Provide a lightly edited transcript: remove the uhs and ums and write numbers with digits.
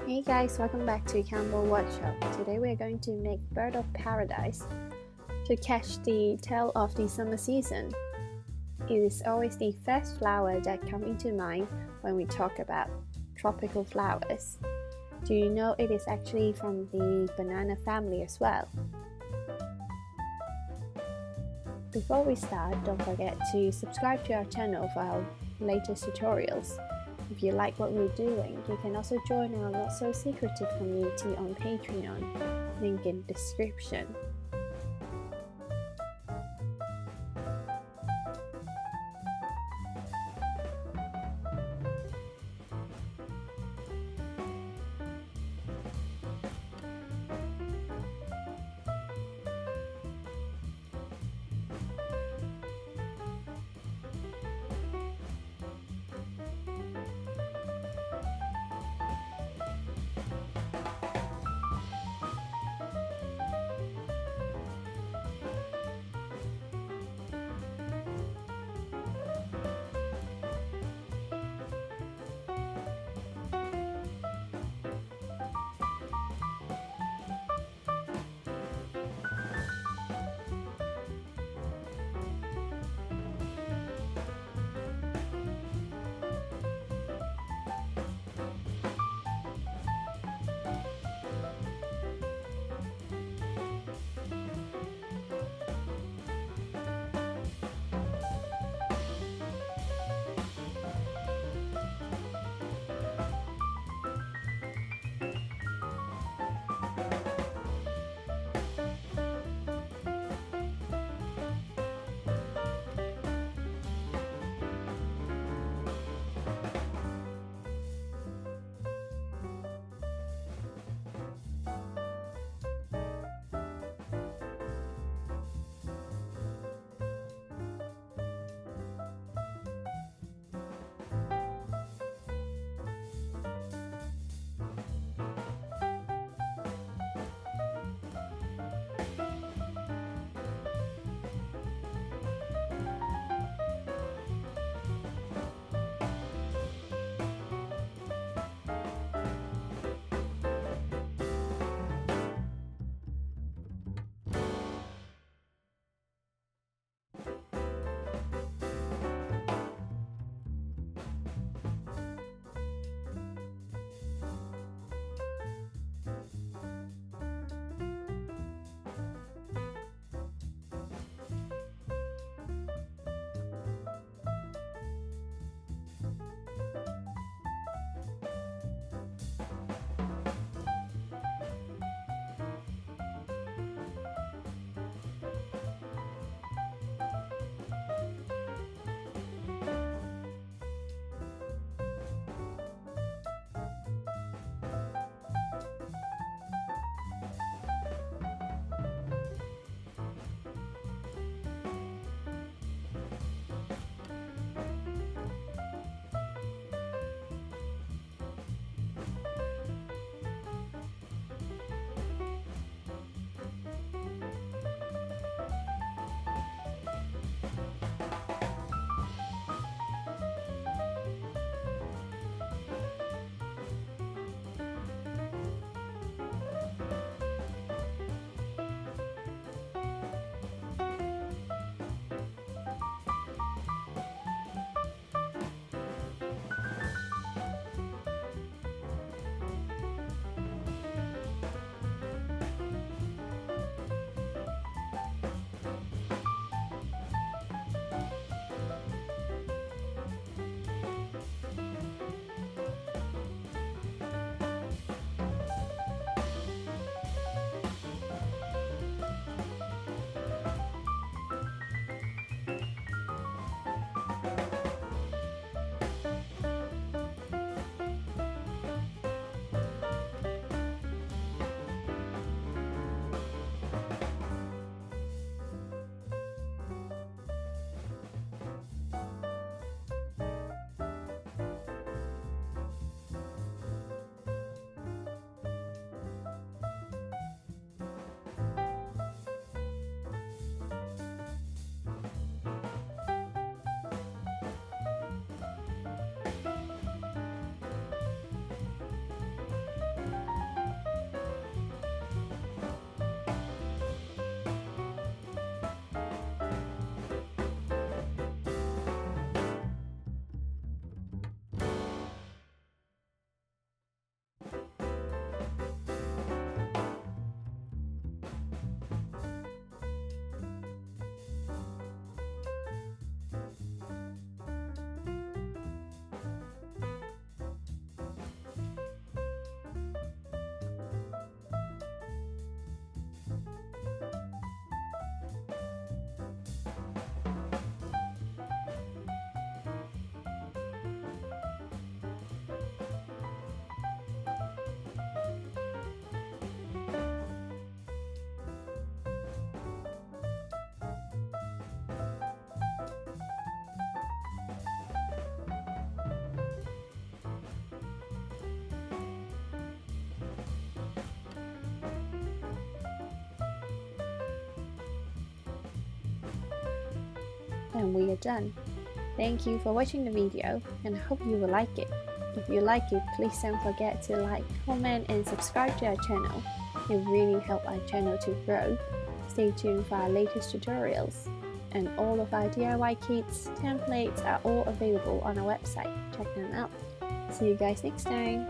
Hey guys, welcome back to Campbell Workshop. Today we are going to make Bird of Paradise to catch the tail of the summer season. It is always the first flower that comes into mind when we talk about tropical flowers. Do you know it is actually from the banana family as well? Before we start, don't forget to subscribe to our channel for our latest tutorials. If you like what we're doing, you can also join our not so secretive community on Patreon, link in description. and we are done. Thank you for watching the video and I hope you will like it. If you like it, please don't forget to like, comment and subscribe to our channel. It really helps our channel to grow. Stay tuned for our latest tutorials. And all of our DIY kits, templates are all available on our website. Check them out. See you guys next time.